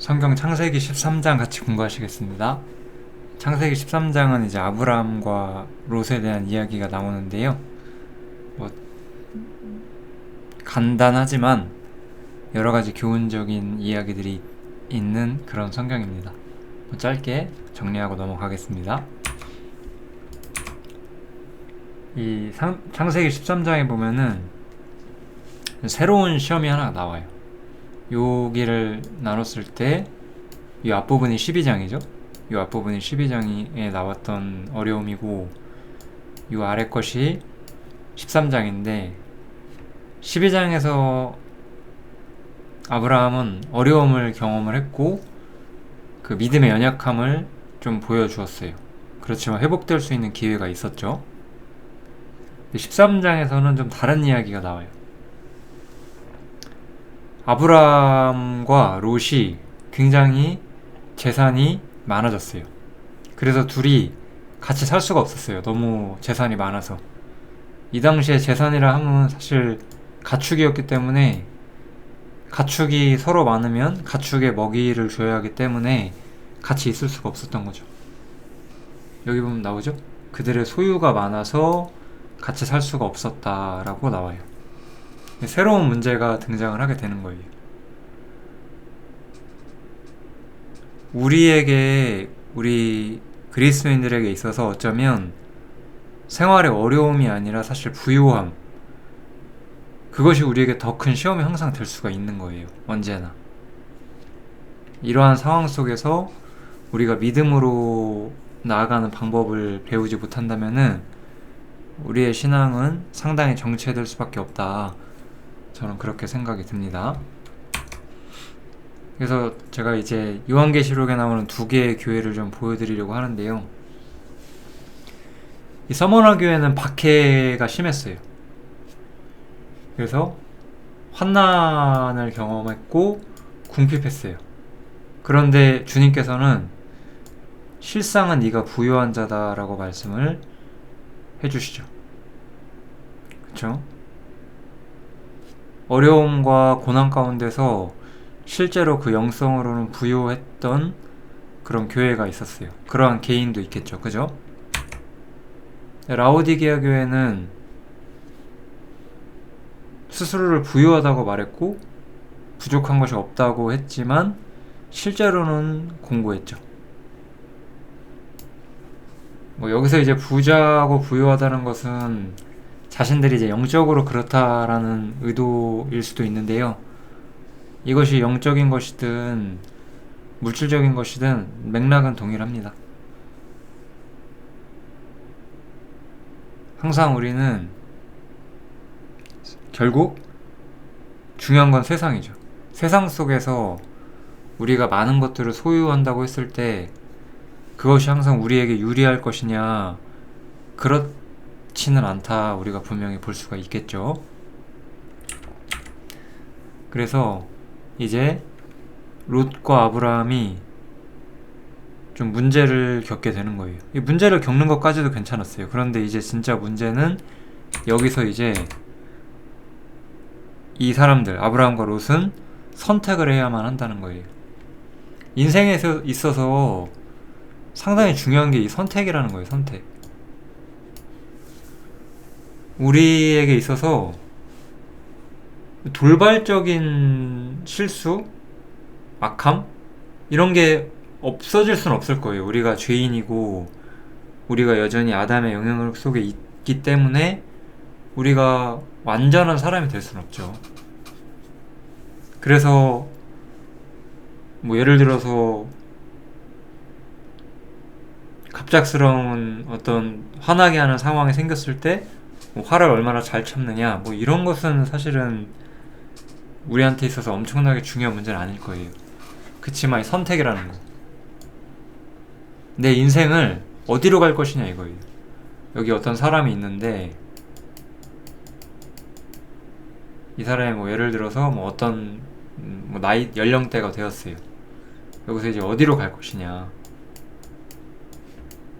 성경 창세기 13장 같이 공부하시겠습니다. 창세기 13장은 이제 아브라함과 롯에 대한 이야기가 나오는데요. 뭐 간단하지만 여러 가지 교훈적인 이야기들이 있는 그런 성경입니다. 짧게 정리하고 넘어가겠습니다. 이 창세기 13장에 보면은 새로운 시험이 하나 나와요. 여기를 나눴을 때 이 앞부분이 12장이죠. 이 앞부분이 12장에 나왔던 어려움이고 이 아래 것이 13장인데 12장에서 아브라함은 어려움을 경험을 했고 그 믿음의 연약함을 좀 보여주었어요. 그렇지만 회복될 수 있는 기회가 있었죠. 13장에서는 좀 다른 이야기가 나와요. 아브라함과 롯이 굉장히 재산이 많아졌어요. 그래서 둘이 같이 살 수가 없었어요. 너무 재산이 많아서. 이 당시에 재산이라 하면 사실 가축이었기 때문에 가축이 서로 많으면 가축에 먹이를 줘야 하기 때문에 같이 있을 수가 없었던 거죠. 여기 보면 나오죠? 그들의 소유가 많아서 같이 살 수가 없었다라고 나와요. 새로운 문제가 등장을 하게 되는 거예요. 우리 그리스도인들에게 있어서 어쩌면 생활의 어려움이 아니라 사실 부요함, 그것이 우리에게 더 큰 시험이 항상 될 수가 있는 거예요. 언제나. 이러한 상황 속에서 우리가 믿음으로 나아가는 방법을 배우지 못한다면은 우리의 신앙은 상당히 정체될 수밖에 없다. 저는 그렇게 생각이 듭니다. 그래서 제가 이제 요한계시록에 나오는 두 개의 교회를 좀 보여드리려고 하는데요. 이 서머나 교회는 박해가 심했어요. 그래서 환난을 경험했고 궁핍했어요. 그런데 주님께서는 실상은 네가 부요한 자다라고 말씀을 해주시죠. 그렇죠? 어려움과 고난 가운데서 실제로 그 영성으로는 부요했던 그런 교회가 있었어요. 그러한 개인도 있겠죠. 그죠? 라오디게아 교회는 스스로를 부유하다고 말했고 부족한 것이 없다고 했지만 실제로는 공고했죠. 여기서 이제 부자고 부유하다는 것은 자신들이 이제 영적으로 그렇다라는 의도일 수도 있는데요. 이것이 영적인 것이든 물질적인 것이든 맥락은 동일합니다. 항상 우리는 결국 중요한 건 세상이죠. 세상 속에서 우리가 많은 것들을 소유한다고 했을 때 그것이 항상 우리에게 유리할 것이냐, 그렇지는 않다 우리가 분명히 볼 수가 있겠죠. 그래서 이제 롯과 아브라함이 좀 문제를 겪게 되는 거예요. 이 문제를 겪는 것까지도 괜찮았어요. 그런데 이제 진짜 문제는 여기서 이제 이 사람들 아브라함과 롯은 선택을 해야만 한다는 거예요. 인생에 있어서 상당히 중요한 게 이 선택이라는 거예요. 선택. 우리에게 있어서 돌발적인 실수, 악함 이런 게 없어질 수는 없을 거예요. 우리가 죄인이고 우리가 여전히 아담의 영향력 속에 있기 때문에 우리가 완전한 사람이 될 수는 없죠. 그래서 예를 들어서 갑작스러운 어떤 화나게 하는 상황이 생겼을 때 화를 얼마나 잘 참느냐 이런 것은 사실은 우리한테 있어서 엄청나게 중요한 문제는 아닐 거예요. 그치만 이 선택이라는 거, 내 인생을 어디로 갈 것이냐 이거예요. 여기 어떤 사람이 있는데 이 사람이 예를 들어서 어떤 나이 연령대가 되었어요. 여기서 이제 어디로 갈 것이냐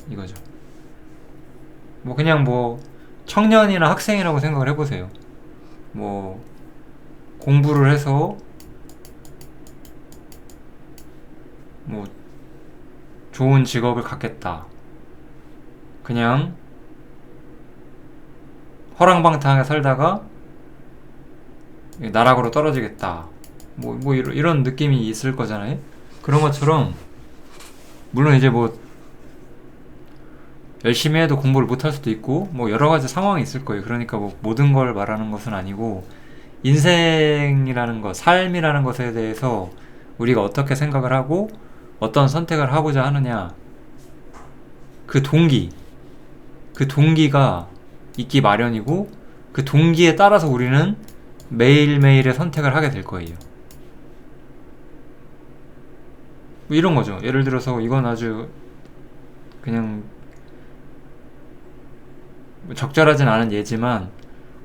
이거죠. 그냥 청년이나 학생이라고 생각을 해보세요. 공부를 해서 뭐 좋은 직업을 갖겠다. 그냥 허랑방탕하게 살다가 나락으로 떨어지겠다. 뭐 이런 느낌이 있을 거잖아요. 그런 것처럼 물론 이제 뭐 열심히 해도 공부를 못할 수도 있고 뭐 여러 가지 상황이 있을 거예요. 그러니까 뭐 모든 걸 말하는 것은 아니고 인생이라는 것, 삶이라는 것에 대해서 우리가 어떻게 생각을 하고 어떤 선택을 하고자 하느냐, 그 동기가 있기 마련이고 그 동기에 따라서 우리는 매일매일의 선택을 하게 될 거예요. 뭐 이런 거죠. 예를 들어서 이건 아주 그냥 적절하진 않은 예지만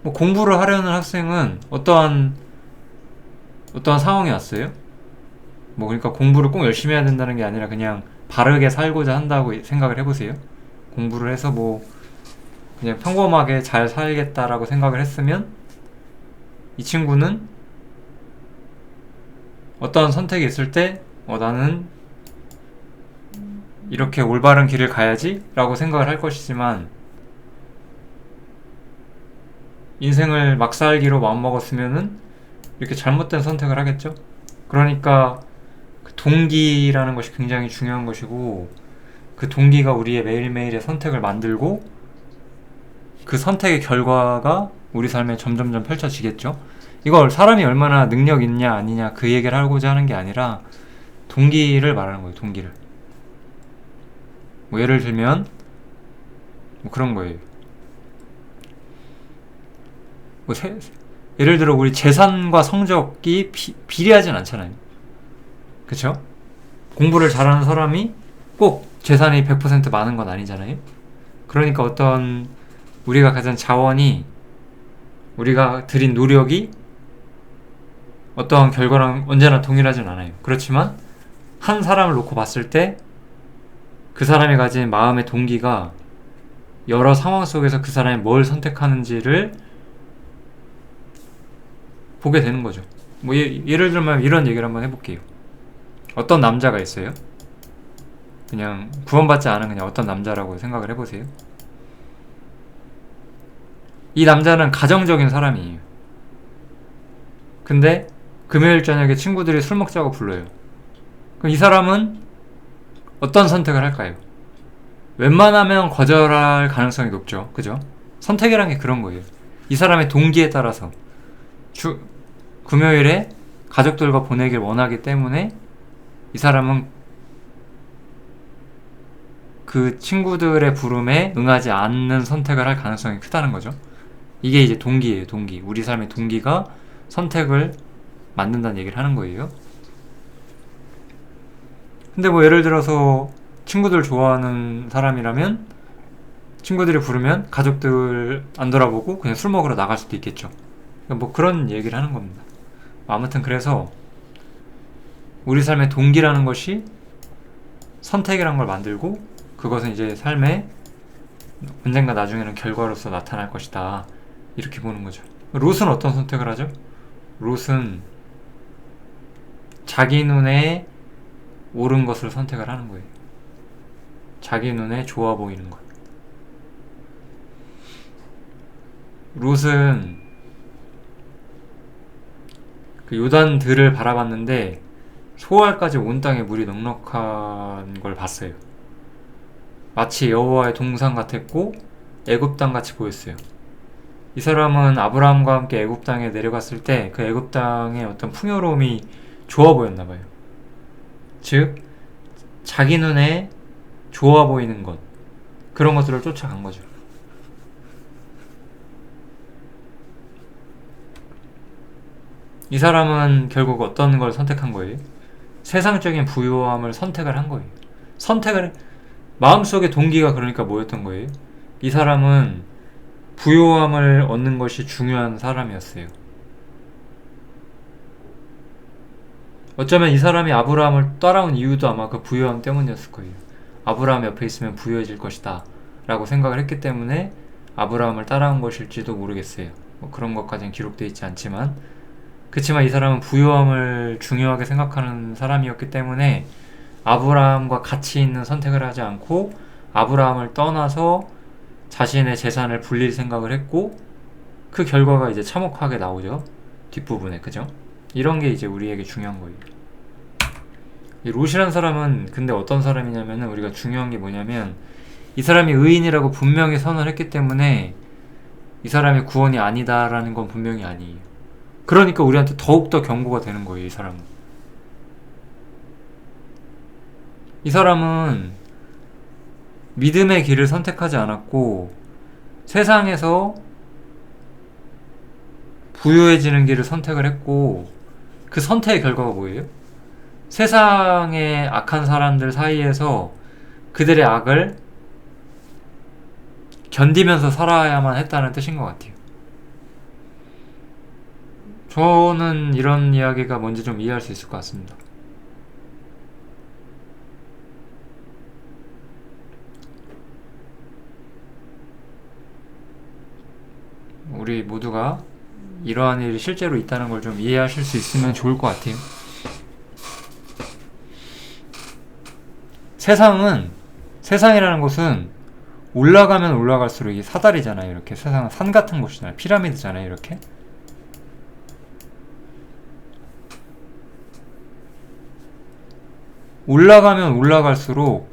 뭐 공부를 하려는 학생은 어떠한 상황이 왔어요? 뭐 그러니까 공부를 꼭 열심히 해야 된다는 게 아니라 그냥 바르게 살고자 한다고 생각을 해보세요. 공부를 해서 뭐 그냥 평범하게 잘 살겠다라고 생각을 했으면 이 친구는 어떤 선택이 있을 때 나는 이렇게 올바른 길을 가야지 라고 생각을 할 것이지만 인생을 막 살기로 마음먹었으면은 이렇게 잘못된 선택을 하겠죠. 그러니까 그 동기라는 것이 굉장히 중요한 것이고 그 동기가 우리의 매일매일의 선택을 만들고 그 선택의 결과가 우리 삶에 점점점 펼쳐지겠죠. 이걸 사람이 얼마나 능력 있냐 아니냐 그 얘기를 하고자 하는 게 아니라 동기를 말하는 거예요. 동기를. 뭐 예를 들면 뭐 그런 거예요. 뭐 예를 들어 우리 재산과 성적이 비례하진 않잖아요. 그쵸? 공부를 잘하는 사람이 꼭 재산이 100% 많은 건 아니잖아요. 그러니까 어떤 우리가 가진 자원이 우리가 들인 노력이 어떠한 결과랑 언제나 동일하진 않아요. 그렇지만 한 사람을 놓고 봤을 때 그 사람이 가진 마음의 동기가 여러 상황 속에서 그 사람이 뭘 선택하는지를 보게 되는 거죠. 뭐 예를 들면 이런 얘기를 한번 해볼게요. 어떤 남자가 있어요. 그냥 구원받지 않은 그냥 어떤 남자라고 생각을 해보세요. 이 남자는 가정적인 사람이에요. 근데 금요일 저녁에 친구들이 술 먹자고 불러요. 그럼 이 사람은 어떤 선택을 할까요? 웬만하면 거절할 가능성이 높죠. 그죠? 선택이란 게 그런 거예요. 이 사람의 동기에 따라서 금요일에 가족들과 보내길 원하기 때문에 이 사람은 그 친구들의 부름에 응하지 않는 선택을 할 가능성이 크다는 거죠. 이게 이제 동기예요. 동기. 우리 삶의 동기가 선택을 만든다는 얘기를 하는 거예요. 근데 뭐 예를 들어서 친구들 좋아하는 사람이라면 친구들이 부르면 가족들 안 돌아보고 그냥 술 먹으러 나갈 수도 있겠죠. 뭐 그런 얘기를 하는 겁니다. 아무튼 그래서 우리 삶의 동기라는 것이 선택이란 걸 만들고 그것은 이제 삶의 언젠가 나중에는 결과로서 나타날 것이다. 이렇게 보는 거죠. 롯은 어떤 선택을 하죠? 롯은 자기 눈에 옳은 것을 선택을 하는 거예요. 자기 눈에 좋아 보이는 것. 롯은 그 요단들을 바라봤는데 소알까지 온 땅에 물이 넉넉한 걸 봤어요. 마치 여호와의 동산 같았고 애굽 땅 같이 보였어요. 이 사람은 아브라함과 함께 애굽 땅에 내려갔을 때 그 애굽 땅의 어떤 풍요로움이 좋아 보였나 봐요. 즉 자기 눈에 좋아 보이는 것, 그런 것들을 쫓아간 거죠. 이 사람은 결국 어떤 걸 선택한 거예요? 세상적인 부유함을 선택을 한 거예요. 마음속의 동기가 그러니까 뭐였던 거예요? 이 사람은 부유함을 얻는 것이 중요한 사람이었어요. 어쩌면 이 사람이 아브라함을 따라온 이유도 아마 그 부유함 때문이었을 거예요. 아브라함 옆에 있으면 부유해질 것이다 라고 생각을 했기 때문에 아브라함을 따라온 것일지도 모르겠어요. 뭐 그런 것까지는 기록되어 있지 않지만 그치만 이 사람은 부유함을 중요하게 생각하는 사람이었기 때문에 아브라함과 같이 있는 선택을 하지 않고 아브라함을 떠나서 자신의 재산을 불릴 생각을 했고, 그 결과가 이제 참혹하게 나오죠. 뒷부분에. 그죠? 이런 게 이제 우리에게 중요한 거예요. 이 롯이란 사람은 근데 어떤 사람이냐면은, 우리가 중요한 게 뭐냐면, 이 사람이 의인이라고 분명히 선언을 했기 때문에 이 사람이 구원이 아니다라는 건 분명히 아니에요. 그러니까 우리한테 더욱더 경고가 되는 거예요. 이 사람은 믿음의 길을 선택하지 않았고 세상에서 부유해지는 길을 선택을 했고, 그 선택의 결과가 뭐예요? 세상의 악한 사람들 사이에서 그들의 악을 견디면서 살아야만 했다는 뜻인 것 같아요. 저는 이런 이야기가 뭔지 좀 이해할 수 있을 것 같습니다. 우리 모두가 이러한 일이 실제로 있다는 걸 좀 이해하실 수 있으면 좋을 것 같아요. 세상이라는 곳은 올라가면 올라갈수록 이게 사다리잖아요. 이렇게 세상은 산 같은 곳이잖아요. 피라미드잖아요. 이렇게. 올라가면 올라갈수록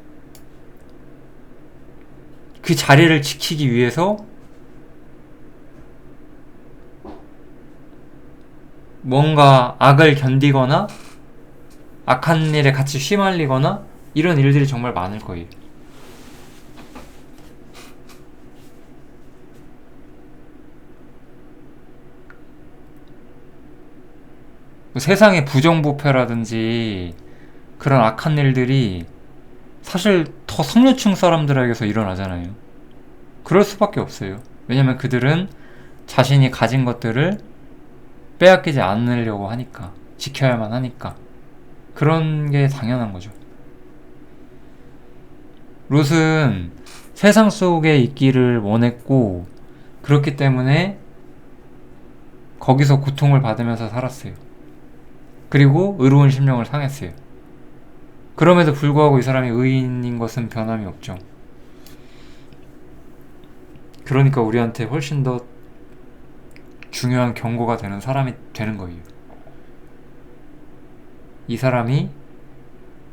그 자리를 지키기 위해서 뭔가 악을 견디거나 악한 일에 같이 휘말리거나 이런 일들이 정말 많을 거예요. 세상의 부정부패라든지 그런 악한 일들이 사실 더 상류층 사람들에게서 일어나잖아요. 그럴 수밖에 없어요. 왜냐면 그들은 자신이 가진 것들을 빼앗기지 않으려고 하니까, 지켜야만 하니까. 그런 게 당연한 거죠. 롯은 세상 속에 있기를 원했고, 그렇기 때문에 거기서 고통을 받으면서 살았어요. 그리고 의로운 심령을 상했어요. 그럼에도 불구하고 이 사람이 의인인 것은 변함이 없죠. 그러니까 우리한테 훨씬 더 중요한 경고가 되는 사람이 되는 거예요. 이 사람이,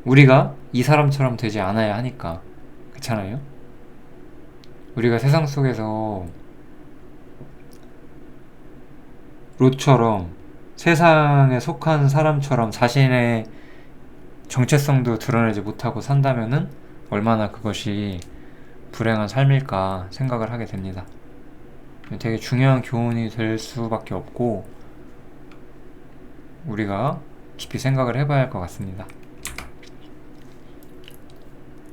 우리가 이 사람처럼 되지 않아야 하니까. 그렇잖아요? 우리가 세상 속에서 롯처럼 세상에 속한 사람처럼 자신의 정체성도 드러내지 못하고 산다면은 얼마나 그것이 불행한 삶일까 생각을 하게 됩니다. 되게 중요한 교훈이 될 수밖에 없고 우리가 깊이 생각을 해봐야 할 것 같습니다.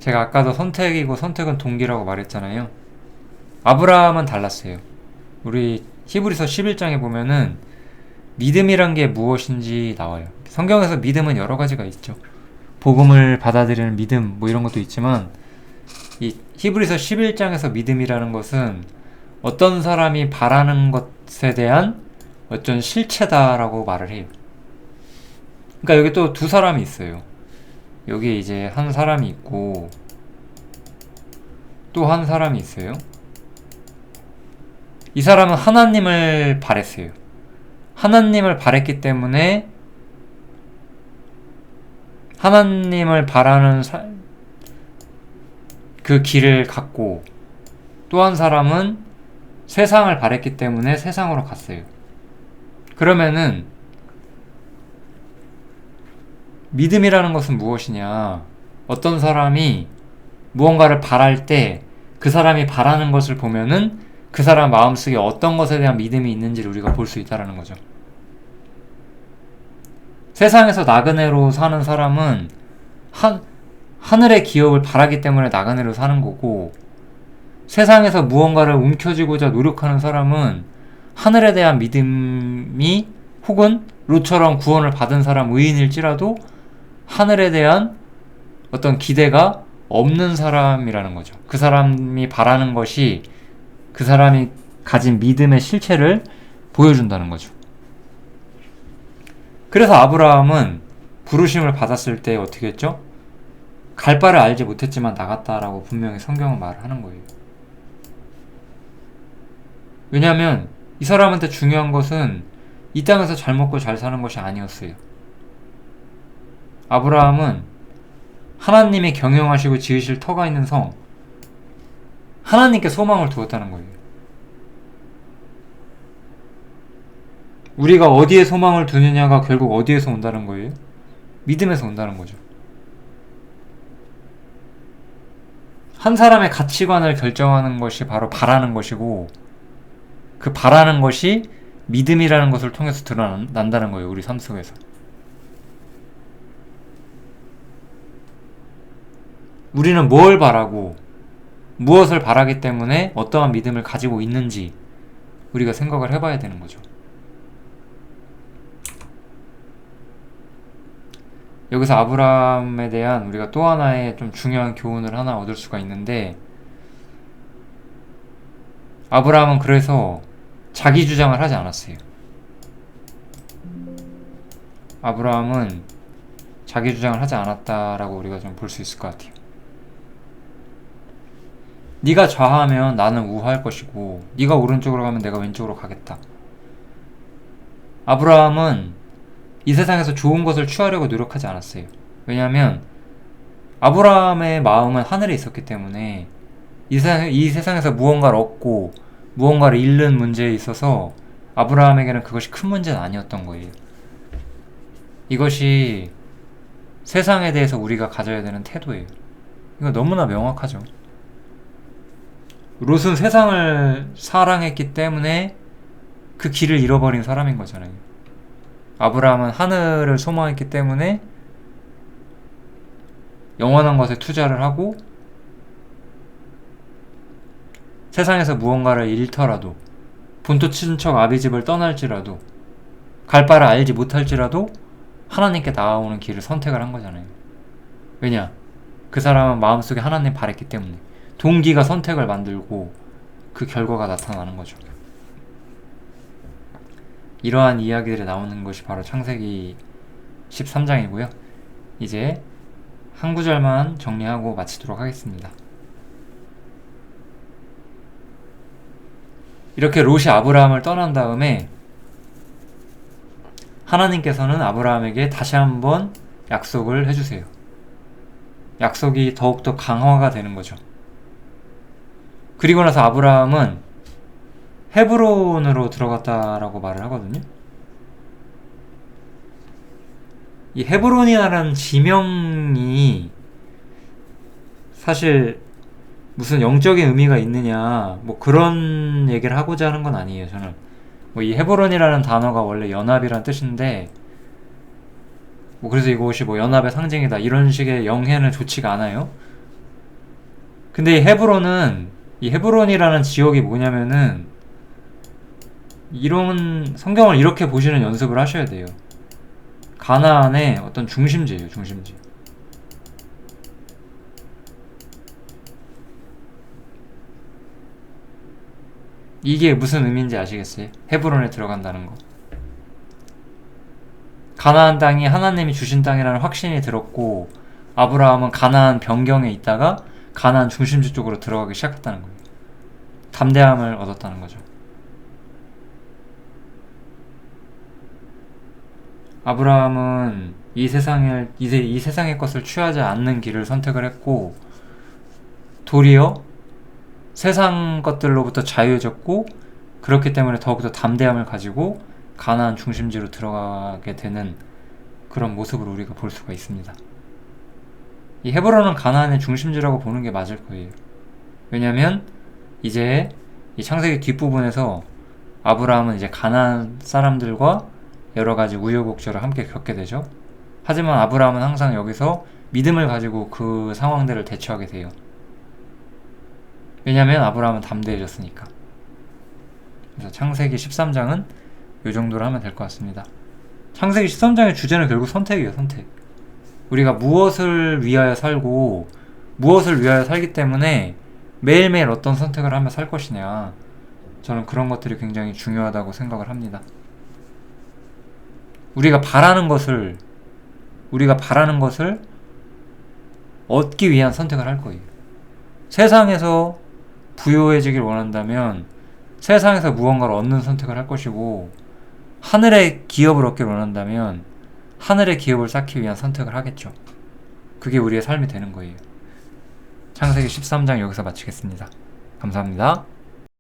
제가 아까도 선택이고 선택은 동기라고 말했잖아요. 아브라함은 달랐어요. 우리 히브리서 11장에 보면은 믿음이란 게 무엇인지 나와요. 성경에서 믿음은 여러 가지가 있죠. 복음을 받아들이는 믿음 뭐 이런 것도 있지만 이 히브리서 11장에서 믿음이라는 것은 어떤 사람이 바라는 것에 대한 어떤 실체다라고 말을 해요. 그러니까 여기 또 두 사람이 있어요. 여기 이제 한 사람이 있고 또 한 사람이 있어요. 이 사람은 하나님을 바랬어요. 하나님을 바랬기 때문에 하나님을 바라는 그 길을 갔고, 또 한 사람은 세상을 바랬기 때문에 세상으로 갔어요. 그러면은 믿음이라는 것은 무엇이냐? 어떤 사람이 무언가를 바랄 때 그 사람이 바라는 것을 보면은 그 사람 마음속에 어떤 것에 대한 믿음이 있는지를 우리가 볼 수 있다는 거죠. 세상에서 나그네로 사는 사람은 하늘의 기업을 바라기 때문에 나그네로 사는 거고, 세상에서 무언가를 움켜쥐고자 노력하는 사람은 하늘에 대한 믿음이, 혹은 롯처럼 구원을 받은 사람 의인일지라도 하늘에 대한 어떤 기대가 없는 사람이라는 거죠. 그 사람이 바라는 것이 그 사람이 가진 믿음의 실체를 보여준다는 거죠. 그래서 아브라함은 부르심을 받았을 때 어떻게 했죠? 갈 바를 알지 못했지만 나갔다라고 분명히 성경은 말을 하는 거예요. 왜냐하면 이 사람한테 중요한 것은 이 땅에서 잘 먹고 잘 사는 것이 아니었어요. 아브라함은 하나님이 경영하시고 지으실 터가 있는 성, 하나님께 소망을 두었다는 거예요. 우리가 어디에 소망을 두느냐가 결국 어디에서 온다는 거예요? 믿음에서 온다는 거죠. 한 사람의 가치관을 결정하는 것이 바로 바라는 것이고, 그 바라는 것이 믿음이라는 것을 통해서 드러난다는 거예요. 우리 삶 속에서. 우리는 뭘 바라고 무엇을 바라기 때문에 어떠한 믿음을 가지고 있는지 우리가 생각을 해봐야 되는 거죠. 여기서 아브라함에 대한 우리가 또 하나의 좀 중요한 교훈을 하나 얻을 수가 있는데, 아브라함은 그래서 자기 주장을 하지 않았어요. 아브라함은 자기 주장을 하지 않았다라고 우리가 좀 볼 수 있을 것 같아요. 네가 좌하면 나는 우할 것이고 네가 오른쪽으로 가면 내가 왼쪽으로 가겠다. 아브라함은 이 세상에서 좋은 것을 취하려고 노력하지 않았어요. 왜냐하면 아브라함의 마음은 하늘에 있었기 때문에 이 세상에서 무언가를 얻고 무언가를 잃는 문제에 있어서 아브라함에게는 그것이 큰 문제는 아니었던 거예요. 이것이 세상에 대해서 우리가 가져야 되는 태도예요. 이거 너무나 명확하죠. 롯은 세상을 사랑했기 때문에 그 길을 잃어버린 사람인 거잖아요. 아브라함은 하늘을 소망했기 때문에 영원한 것에 투자를 하고 세상에서 무언가를 잃더라도, 본토 친척 아비집을 떠날지라도, 갈 바를 알지 못할지라도 하나님께 나아오는 길을 선택을 한 거잖아요. 왜냐? 그 사람은 마음속에 하나님 바랬기 때문에. 동기가 선택을 만들고 그 결과가 나타나는 거죠. 이러한 이야기들이 나오는 것이 바로 창세기 13장이고요. 이제 한 구절만 정리하고 마치도록 하겠습니다. 이렇게 롯이 아브라함을 떠난 다음에 하나님께서는 아브라함에게 다시 한번 약속을 해주세요. 약속이 더욱더 강화가 되는 거죠. 그리고 나서 아브라함은 헤브론으로 들어갔다라고 말을 하거든요. 이 헤브론이라는 지명이 사실 무슨 영적인 의미가 있느냐 뭐 그런 얘기를 하고자 하는 건 아니에요. 저는 뭐 이 헤브론이라는 단어가 원래 연합이란 뜻인데 뭐 그래서 이것이 뭐 연합의 상징이다 이런 식의 영해는 좋지가 않아요. 근데 이 헤브론이라는 지역이 뭐냐면은 이런 성경을 이렇게 보시는 연습을 하셔야 돼요. 가나안의 어떤 중심지예요. 중심지. 이게 무슨 의미인지 아시겠어요? 헤브론에 들어간다는 거. 가나안 땅이 하나님이 주신 땅이라는 확신이 들었고 아브라함은 가나안 변경에 있다가 가나안 중심지 쪽으로 들어가기 시작했다는 거예요. 담대함을 얻었다는 거죠. 아브라함은 이 세상의 것을 취하지 않는 길을 선택을 했고 도리어 세상 것들로부터 자유해졌고 그렇기 때문에 더욱더 담대함을 가지고 가나안 중심지로 들어가게 되는 그런 모습을 우리가 볼 수가 있습니다. 이 헤브론은 가나안의 중심지라고 보는 게 맞을 거예요. 왜냐면 이제 이 창세기 뒷부분에서 아브라함은 이제 가나안 사람들과 여러가지 우여곡절을 함께 겪게 되죠. 하지만 아브라함은 항상 여기서 믿음을 가지고 그 상황들을 대처하게 돼요. 왜냐면 아브라함은 담대해졌으니까. 그래서 창세기 13장은 이 정도로 하면 될 것 같습니다. 창세기 13장의 주제는 결국 선택이에요. 선택. 우리가 무엇을 위하여 살고 무엇을 위하여 살기 때문에 매일매일 어떤 선택을 하며 살 것이냐, 저는 그런 것들이 굉장히 중요하다고 생각을 합니다. 우리가 바라는 것을 얻기 위한 선택을 할 거예요. 세상에서 부유해지길 원한다면 세상에서 무언가를 얻는 선택을 할 것이고, 하늘의 기업을 얻길 원한다면 하늘의 기업을 쌓기 위한 선택을 하겠죠. 그게 우리의 삶이 되는 거예요. 창세기 13장 여기서 마치겠습니다. 감사합니다.